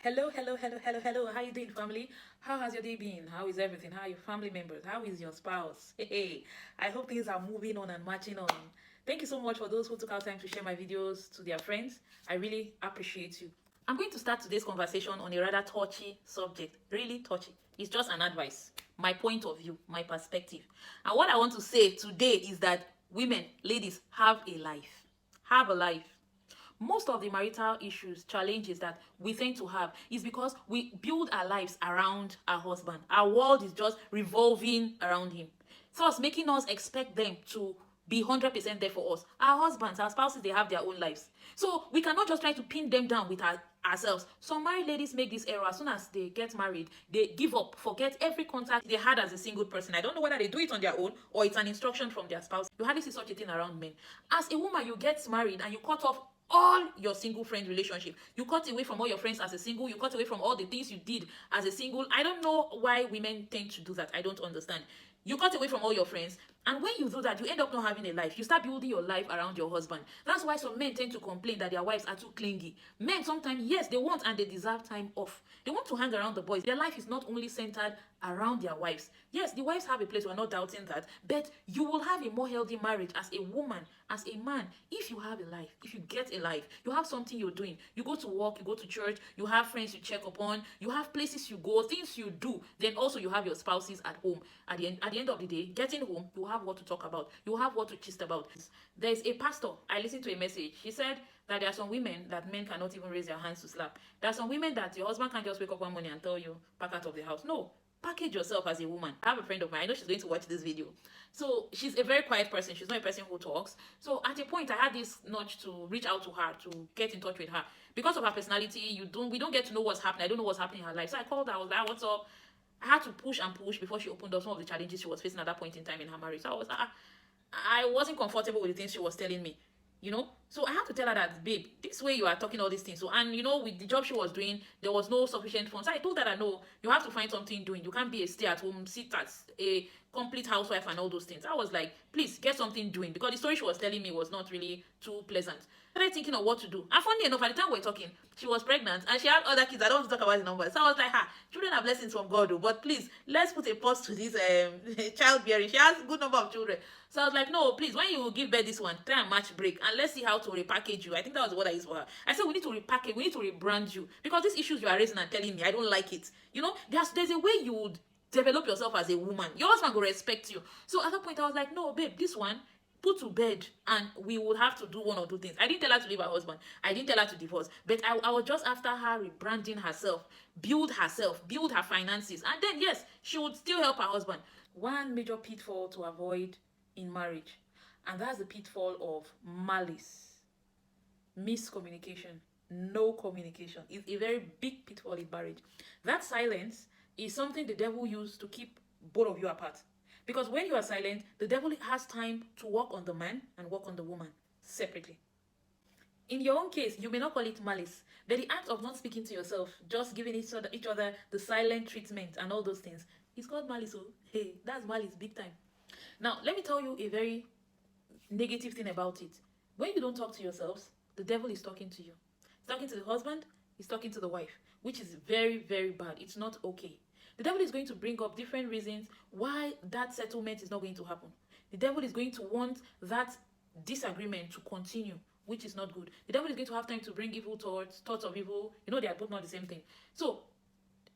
Hello, hello, hello, hello, hello. How you doing, family? How has your day been? How is everything? How are your family members? How is your spouse? Hey, I hope things are moving on and marching on. Thank you so much for those who took out time to share my videos to their friends. I really appreciate you. I'm going to start today's conversation on a rather touchy subject. Really touchy. It's just an advice, my point of view, my perspective. And what I want to say today is that women, ladies, have a life. Have a life. Most of the marital issues, challenges that we tend to have is because we build our lives around our husband. Our world is just revolving around him, thus making us expect them to be 100% there for us. Our husbands, our spouses, they have their own lives, so we cannot just try to pin them down with ourselves. Some married ladies make this error. As soon as they get married, they give up, forget every contact they had as a single person. I don't know whether they do it on their own or it's an instruction from their spouse. You hardly see such a thing around men. As a woman, you get married and you cut off all your single friend relationship. You cut away from all your friends as a single. You cut away from all the things you did as a single. I don't know why women tend to do that. I don't understand. You cut away from all your friends, and when you do that, you end up not having a life. You start building your life around your husband. That's why some men tend to complain that their wives are too clingy. Men sometimes, yes, they want and they deserve time off. They want to hang around the boys. Their life is not only centered around their wives. Yes, the wives have a place, we're not doubting that, but you will have a more healthy marriage as a woman, as a man, if you have a life, if you get a life, you have something you're doing. You go to work, you go to church, you have friends you check upon, you have places you go, things you do. Then also you have your spouses at home. At the end of the day, getting home, you have what to talk about. You have what to gist about. There's a pastor, I listened to a message. He said that there are some women that men cannot even raise their hands to slap. There are some women that your husband can't just wake up one morning and tell you, pack out of the house. No, package yourself as a woman. I have a friend of mine, I know she's going to watch this video. So she's a very quiet person. She's not a person who talks. So at a point, I had this nudge to reach out to her, to get in touch with her. Because of her personality, we don't get to know what's happening. I don't know what's happening in her life. So I called her. I was like, what's up? I had to push and push before she opened up some of the challenges she was facing at that point in time in her marriage. So I wasn't comfortable with the things she was telling me, So I had to tell her that, babe, this way you are talking all these things. So, and with the job she was doing, there was no sufficient funds. So I told her that no, you have to find something doing. You can't be a stay-at-home, sit as a complete housewife and all those things. I was like, please get something doing, because the story she was telling me was not really too pleasant. I started thinking of what to do. And funny enough, at the time we were talking, she was pregnant and she had other kids. I don't want to talk about the numbers. So I was like, children are blessings from God, but please, let's put a pause to this childbearing. She has a good number of children. So I was like, no, please, when you give birth this one, try and match break and let's see how to repackage you. I think that was what I used for her. I said, we need to repackage, we need to rebrand you, because these issues you are raising and telling me, I don't like it. There's a way you would develop yourself as a woman. Your husband will respect you. So at that point, I was like, no, babe, this one, put to bed and we would have to do one or two things. I didn't tell her to leave her husband. I didn't tell her to divorce. But I was just after her rebranding herself, build her finances. And then, yes, she would still help her husband. One major pitfall to avoid in marriage, and that's the pitfall of malice, miscommunication, no communication. It's a very big pitfall in marriage. That silence is something the devil used to keep both of you apart. Because when you are silent, the devil has time to work on the man and work on the woman separately. In your own case, you may not call it malice, but the act of not speaking to yourself, just giving each other the silent treatment and all those things, it's called malice. Oh, hey, that's malice big time. Now, let me tell you a very negative thing about it. When you don't talk to yourselves, the devil is talking to you. He's talking to the husband, he's talking to the wife, which is very, very bad. It's not okay. The devil is going to bring up different reasons why that settlement is not going to happen. The devil is going to want that disagreement to continue, which is not good. The devil is going to have time to bring evil thoughts of evil. They are both not the same thing. So,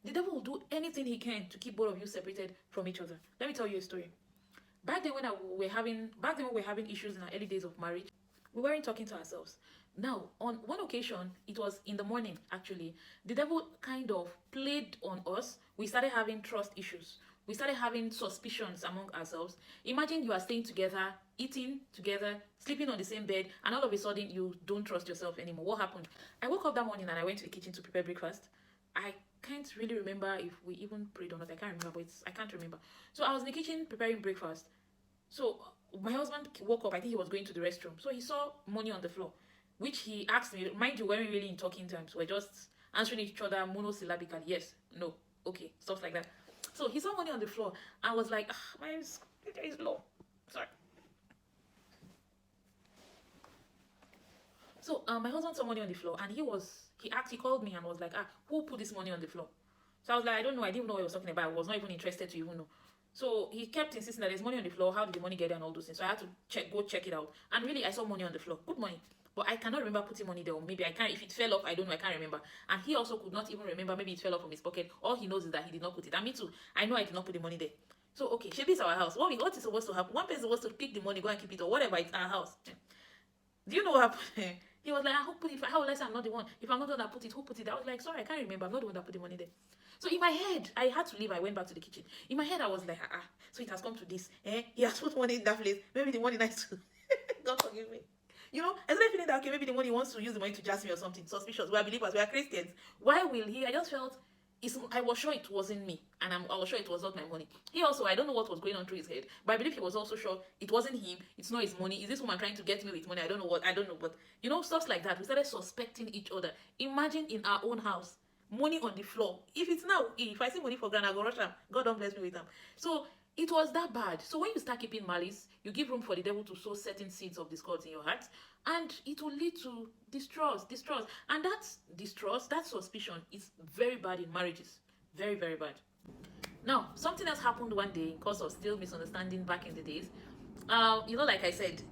the devil will do anything he can to keep both of you separated from each other. Let me tell you a story. Back then when we were having issues in our early days of marriage, we weren't talking to ourselves. Now, on one occasion, it was in the morning actually, the devil kind of played on us. We started having trust issues. We started having suspicions among ourselves. Imagine you are staying together, eating together, sleeping on the same bed, and all of a sudden you don't trust yourself anymore. What happened? I woke up that morning and I went to the kitchen to prepare breakfast. I can't really remember if we even prayed or not. I can't remember, but I can't remember. So I was in the kitchen preparing breakfast. So my husband woke up. I think he was going to the restroom. So he saw money on the floor, which he asked me. Mind you, we weren't really in talking terms. We're just answering each other monosyllabically. Yes, no, okay, stuff like that. So he saw money on the floor. I was like, my script is low. Sorry. So my husband saw money on the floor, and He called me and was like, who put this money on the floor? So I was like, I don't know. I didn't know what he was talking about. I was not even interested to even know. So he kept insisting that there's money on the floor. How did the money get there and all those things? So I had to go check it out. And really, I saw money on the floor. Good money. But I cannot remember putting money there. Or maybe I can't. If it fell off, I don't know. I can't remember. And he also could not even remember. Maybe it fell off from his pocket. All he knows is that he did not put it. And me too. I know I did not put the money there. So okay, Shebi is our house. What is supposed to happen? One person is supposed to pick the money, go and keep it, or whatever. It's our house. Do you know what happened? He was like, who put it? How will I say I'm not the one? If I'm not the one that put it, who put it? I was like, sorry, I can't remember. I'm not the one that put the money there. So in my head, I had to leave. I went back to the kitchen. In my head, I was like, so it has come to this. He has put money in that place. Maybe the money nice to God forgive me. You know, I started feeling that, okay, maybe the money wants to use the money to jazz me or something. Suspicious. We are believers. We are Christians. Why will he? I just felt, I was sure it wasn't me. And I was sure it was not my money. He also, I don't know what was going on through his head. But I believe he was also sure it wasn't him. It's not his money. Is this woman trying to get me with money? I don't know what. I don't know. But, you know, stuff like that. We started suspecting each other. Imagine in our own house. Money on the floor. If it's now, if I see money for grand, I go rush them. God don't bless me with them. So it was that bad. So when you start keeping malice, you give room for the devil to sow certain seeds of discord in your heart, and it will lead to distrust. And that distrust, that suspicion is very bad in marriages. Very, very bad. Now, something else happened one day because of still misunderstanding back in the days. You know, like I said,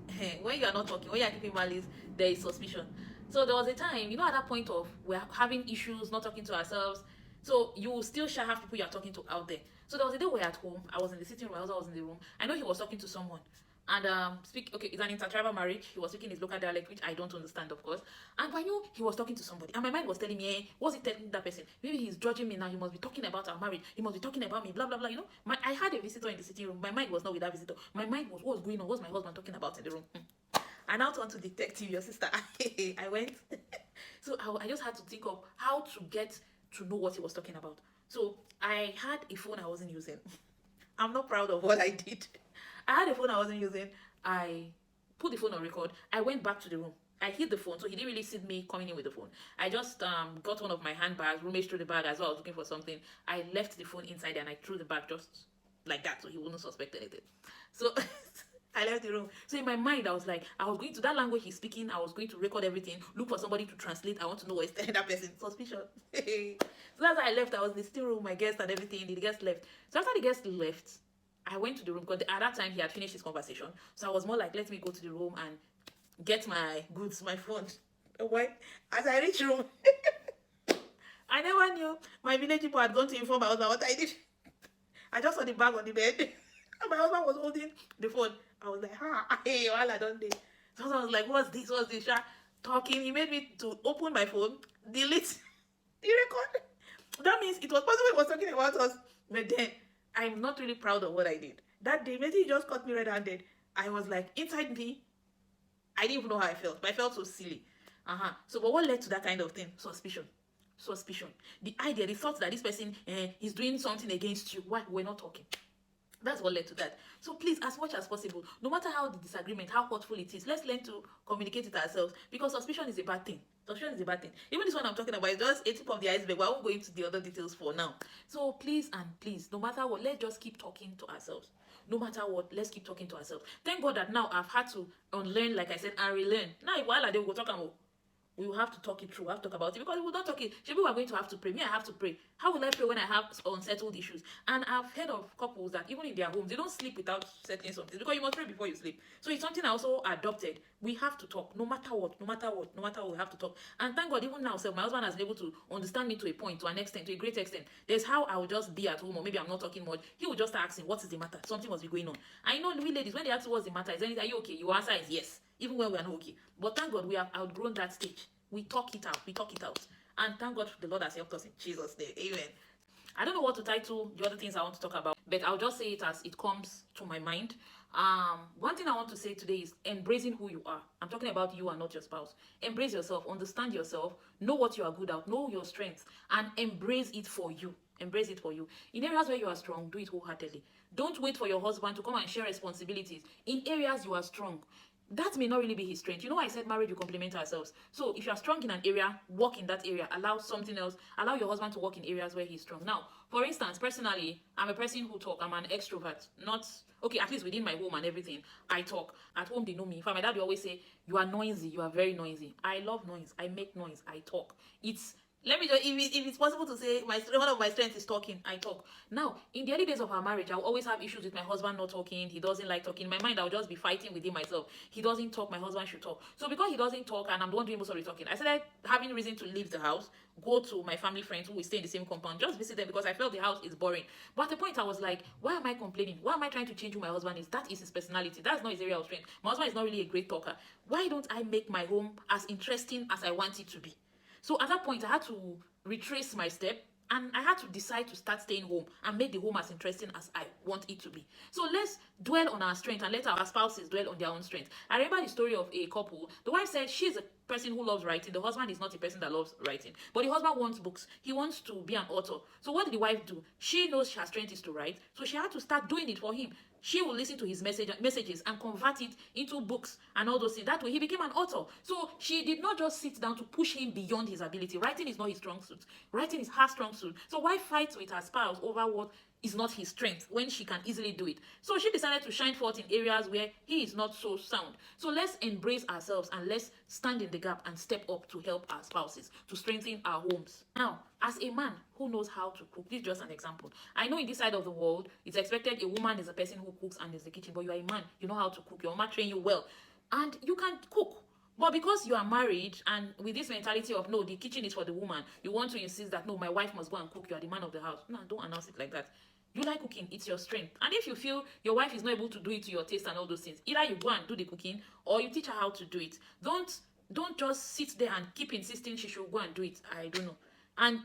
when you are not talking, when you are keeping malice, there is suspicion. So there was a time, you know, at that point of we're having issues, not talking to ourselves. So you will still have people you're talking to out there. So there was a day we were at home. I was in the sitting room. I was in the room. I know he was talking to someone. And okay, it's an intertribal marriage. He was speaking his local dialect, which I don't understand, of course. And I knew he was talking to somebody. And my mind was telling me, what's he telling that person? Maybe he's judging me now. He must be talking about our marriage. He must be talking about me, blah, blah, blah. You know, I had a visitor in the sitting room. My mind was not with that visitor. My mind was, what's going on? What's my husband talking about in the room? I now turned to detective, your sister. I went. So I just had to think of how to get to know what he was talking about. So I had a phone I wasn't using. I'm not proud of what I did. I had a phone I wasn't using. I put the phone on record. I went back to the room. I hid the phone, so he didn't really see me coming in with the phone. I just got one of my handbags, rummaged through the bag as well. I was looking for something. I left the phone inside and I threw the bag just like that, so he wouldn't suspect anything. So I left the room. So in my mind, I was like, I was going to that language he's speaking. I was going to record everything, look for somebody to translate. I want to know what he's telling that person. Suspicion. So that's how I left. I was in the sitting room, my guest and everything. The guest left. So after the guest left, I went to the room because at that time he had finished his conversation. So I was more like, let me go to the room and get my goods, my phone. Why? As I reached room, I never knew my village people had gone to inform my husband what I did. I just saw the bag on the bed. And my husband was holding the phone. I was like, hey, while I don't do. So I was like, what's this? Talking. He made me to open my phone, delete the record. That means it was possible he was talking about us. But then, I'm not really proud of what I did. That day, maybe he just caught me red-handed. I was like, inside me, I didn't even know how I felt. But I felt so silly. So, but what led to that kind of thing? Suspicion. The idea, the thought that this person is doing something against you. Why? We're not talking. That's what led to that. So please, as much as possible, no matter how the disagreement, how hurtful it is, let's learn to communicate it ourselves, because suspicion is a bad thing. Suspicion is a bad thing. Even this one I'm talking about is just a tip of the iceberg. I won't go into the other details for now. So please and please, no matter what, let's just keep talking to ourselves. No matter what, let's keep talking to ourselves. Thank God that now I've had to unlearn, like I said, and relearn. Now, while they will go talk about, we will have to talk it through. We have to talk about it, because if we don't talk it, maybe we're going to have to pray. Me, I have to pray. How will I pray when I have unsettled issues? And I've heard of couples that even in their homes, they don't sleep without settling something, because you must pray before you sleep. So it's something I also adopted. We have to talk, no matter what, we have to talk. And thank God, even now, so my husband has been able to understand me to a point, to an extent, to a great extent. There's how I will just be at home, or maybe I'm not talking much. He will just start asking, what is the matter? Something must be going on. I know we ladies, when they ask what's the matter, is anything, are you okay? Your answer is yes, even when we're not okay. But thank God we have outgrown that stage. We talk it out. And thank God the Lord has helped us in Jesus' name. Amen. I don't know what to title the other things I want to talk about, but I'll just say it as it comes to my mind. One thing I want to say today is embracing who you are. I'm talking about you and not your spouse. Embrace yourself, understand yourself, know what you are good at, know your strengths, and embrace it for you. Embrace it for you. In areas where you are strong, do it wholeheartedly. Don't wait for your husband to come and share responsibilities. In areas you are strong, that may not really be his strength. You know, I said marriage will complement ourselves. So if you are strong in an area, work in that area. Allow something else. Allow your husband to work in areas where he's strong. Now, for instance, personally, I'm a person who talk. I'm an extrovert. Not okay. At least within my home and everything, I talk. At home, they know me. In fact, my dad will always say, "You are noisy. You are very noisy." I love noise. I make noise. I talk. It's let me just if it's possible to say one of my strengths is talking. I talk. Now in the early days of our marriage, I'll always have issues with my husband not talking. He doesn't like talking. In my mind, I'll just be fighting within myself. He doesn't talk, my husband should talk. So because he doesn't talk and I'm the one doing most of the talking, I started having reason to leave the house, go to my family friends who will stay in the same compound, just visit them because I felt the house is boring. But at the point I was like, why am I complaining? Why am I trying to change who my husband is? That is his personality. That's not his area of strength. My husband is not really a great talker. Why don't I make my home as interesting as I want it to be? So at that point, I had to retrace my step and I had to decide to start staying home and make the home as interesting as I want it to be. So let's dwell on our strength and let our spouses dwell on their own strength. I remember the story of a couple. The wife said she's a person who loves writing. The husband is not a person that loves writing. But the husband wants books. He wants to be an author. So what did the wife do? She knows her strength is to write. So she had to start doing it for him. She will listen to his messages and convert it into books and all those things. That way he became an author. So she did not just sit down to push him beyond his ability. Writing is not his strong suit. Writing is her strong suit. So why fight with her spouse over what is not his strength when she can easily do it? So she decided to shine forth in areas where he is not so sound. So let's embrace ourselves and let's stand in the gap and step up to help our spouses, to strengthen our homes. Now, as a man who knows how to cook, this is just an example. I know in this side of the world, it's expected a woman is a person who cooks and is the kitchen, but you are a man, you know how to cook. Your mama trained you well, and you can cook. But because you are married and with this mentality of no, the kitchen is for the woman, you want to insist that no, my wife must go and cook, you are the man of the house. No, don't announce it like that. You like cooking, it's your strength. And if you feel your wife is not able to do it to your taste and all those things, either you go and do the cooking or you teach her how to do it. Don't just sit there and keep insisting she should go and do it. I don't know. And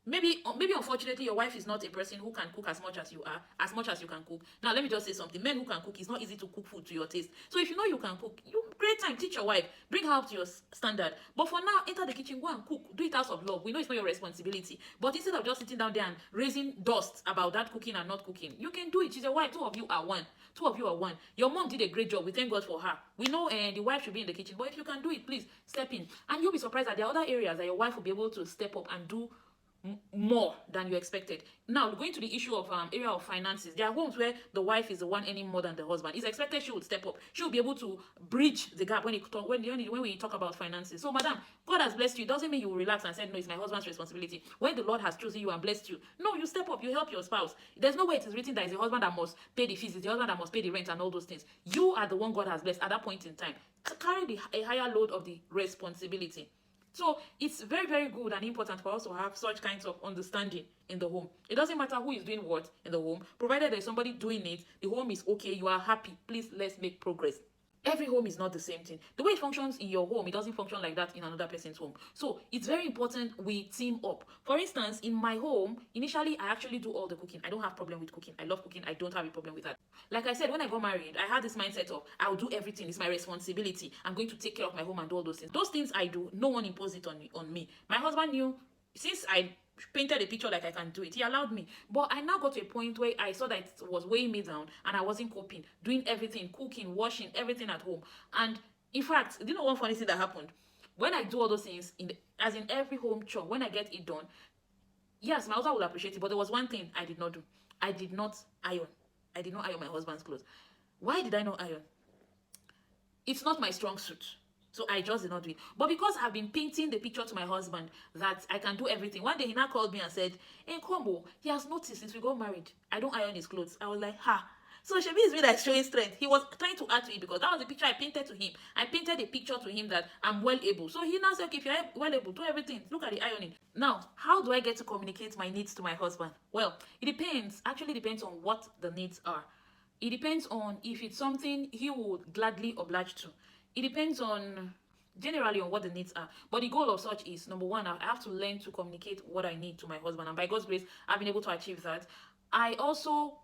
maybe unfortunately your wife is not a person who can cook as much as you are, as much as you can cook. Now let me just say something. Men who can cook, it's not easy to cook food to your taste. So if you know you can cook, you great time, teach your wife, bring her up to your standard. But for now, enter the kitchen, go and cook, do it out of love. We know it's not your responsibility, but instead of just sitting down there and raising dust about that cooking and not cooking, you can do it. She's your wife. Two of you are one. Your mom did a great job. We thank God for her. We know the wife should be in the kitchen, but if you can do it, please step in. And you'll be surprised that there are other areas that your wife will be able to step up and do more than you expected. Now, going to the issue of area of finances, there are homes where the wife is the one earning more than the husband. It's expected she would step up. She will be able to bridge the gap when we talk about finances. So, madam, God has blessed you. It doesn't mean you will relax and say, no, it's my husband's responsibility. When the Lord has chosen you and blessed you, no, you step up, you help your spouse. There's no way it is written that it's the husband that must pay the fees, it's the husband that must pay the rent and all those things. You are the one God has blessed at that point in time to carry a higher load of the responsibility. So it's very, very good and important for us to have such kinds of understanding in the home. It doesn't matter who is doing what in the home, provided there's somebody doing it, the home is okay, you are happy. Please, let's make progress. Every home is not the same thing. The way it functions in your home, it doesn't function like that in another person's home. So it's very important we team up. For instance, in my home, initially I actually do all the cooking. I don't have problem with cooking. I love cooking. I don't have a problem with that. Like I said, when I got married, I had this mindset of I'll do everything. It's my responsibility. I'm going to take care of my home and do all those things. Those things I do, no one imposed it on me. My husband knew since I painted a picture like I can do it. He allowed me. But I now got to a point where I saw that it was weighing me down and I wasn't coping, doing everything, cooking, washing, everything at home. And in fact, do you know one funny thing that happened? When I do all those things, as in every home chore, when I get it done, yes, my husband will appreciate it, but there was one thing I did not do. I did not iron. I did not iron my husband's clothes. Why did I not iron? It's not my strong suit. So I just did not do it. But because I've been painting the picture to my husband that I can do everything, one day he now called me and said, hey, Kombo, he has noticed since we got married, I don't iron his clothes. I was like, ha. So Shebi is me that's showing strength. He was trying to add to it because that was the picture I painted to him. I painted a picture to him that I'm well able. So he now said, okay, if you're well able, do everything. Look at the ironing. Now, how do I get to communicate my needs to my husband? Well, it depends. Actually depends on what the needs are. It depends on if it's something he would gladly oblige to. It depends on generally on what the needs are. But the goal of such is, number one, I have to learn to communicate what I need to my husband. And by God's grace, I've been able to achieve that. I also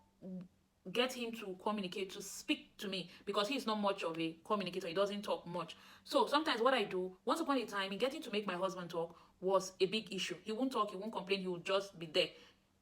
get him to communicate, to speak to me, because he's not much of a communicator. He doesn't talk much. So sometimes what I do, once upon a time, in getting to make my husband talk was a big issue. He won't talk, he won't complain, he will just be there.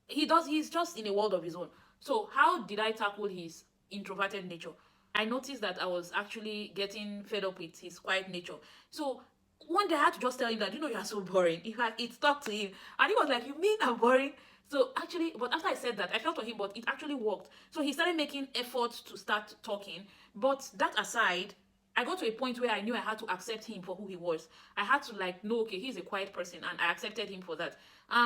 He's just in a world of his own. So how did I tackle his introverted nature? I noticed that I was actually getting fed up with his quiet nature. So one day I had to just tell him that, you are so boring. In fact, it stuck to him. And he was like, You mean I'm boring? So actually, but after I said that, I felt for him, but it actually worked. So he started making efforts to start talking. But that aside, I got to a point where I knew I had to accept him for who he was. I had to like know, okay, he's a quiet person, and I accepted him for that.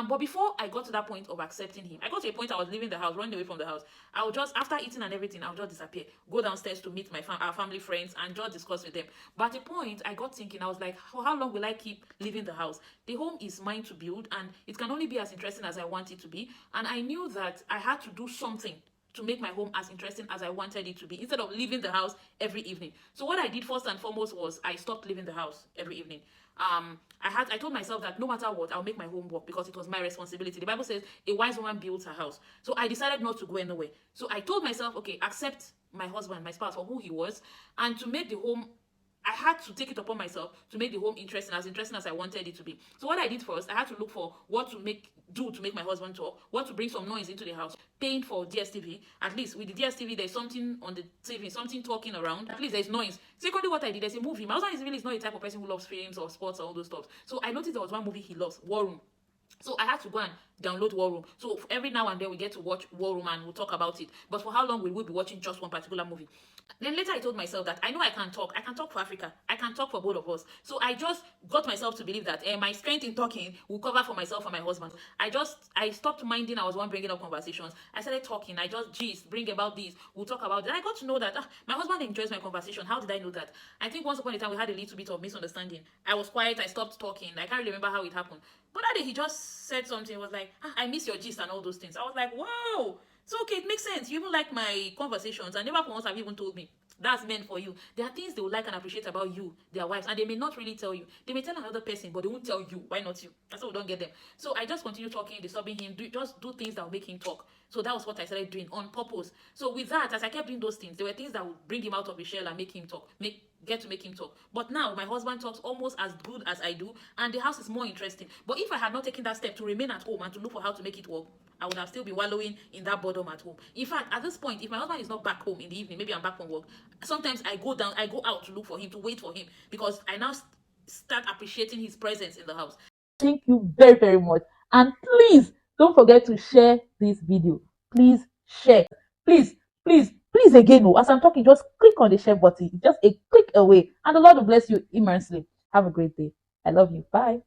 But before I got to that point of accepting him, I got to a point I was leaving the house, running away from the house. I would just, after eating and everything, I would just disappear, go downstairs to meet our family friends and just discuss with them. But at a point, I got thinking, I was like, for how long will I keep leaving the house? The home is mine to build, and it can only be as interesting as I want it to be. And I knew that I had to do something to make my home as interesting as I wanted it to be, instead of leaving the house every evening. So what I did first and foremost was I stopped leaving the house every evening. I told myself that no matter what, I'll make my home work because it was my responsibility. The Bible says a wise woman builds her house. So I decided not to go anywhere. So I told myself, okay, accept my husband, my spouse, for who he was, and to make the home, I had to take it upon myself to make the home interesting as I wanted it to be. So what I did first, I had to look for what to make my husband talk, what to bring some noise into the house. Paying for DSTV, at least with the DSTV, there's something on the TV, something talking around. At least there's noise. Secondly, what I did, there's a movie. My husband is really not the type of person who loves films or sports or all those stuff. So I noticed there was one movie he loves, War Room. So I had to go and download War Room. So every now and then we get to watch War Room and we'll talk about it. But for how long will we be watching just one particular movie? Then later I told myself that I know I can talk. I can talk for Africa. I can talk for both of us. So I just got myself to believe that my strength in talking will cover for myself and my husband. I stopped minding I was one bringing up conversations. I started talking. I just gist, bring about this. We'll talk about it. And I got to know that my husband enjoys my conversation. How did I know that? I think once upon a time we had a little bit of misunderstanding. I was quiet. I stopped talking. I can't really remember how it happened. But that day he just said something. He was like, I miss your gist and all those things. I was like, wow. So okay, it makes sense. You even like my conversations, and never for once have you even told me that's meant for you. There are things they would like and appreciate about you, their wives, and they may not really tell you. They may tell another person, but they won't tell you. Why not you? That's why we don't get them. So I just continue talking, disturbing him, just do things that will make him talk. So that was what I started doing on purpose. So with that, as I kept doing those things, there were things that would bring him out of his shell and make him talk, get to make him talk. But now my husband talks almost as good as I do, and the house is more interesting. But if I had not taken that step to remain at home and to look for how to make it work, I would have still been wallowing in that boredom at home. In fact, at this point, if my husband is not back home in the evening, maybe I'm back from work, sometimes I go out to look for him, to wait for him, because I now start appreciating his presence in the house. Thank you very, very much. And please don't forget to share this video. Please share. Please, please, please again. Oh, as I'm talking, just click on the share button. Just a click away. And the Lord will bless you immensely. Have a great day. I love you. Bye.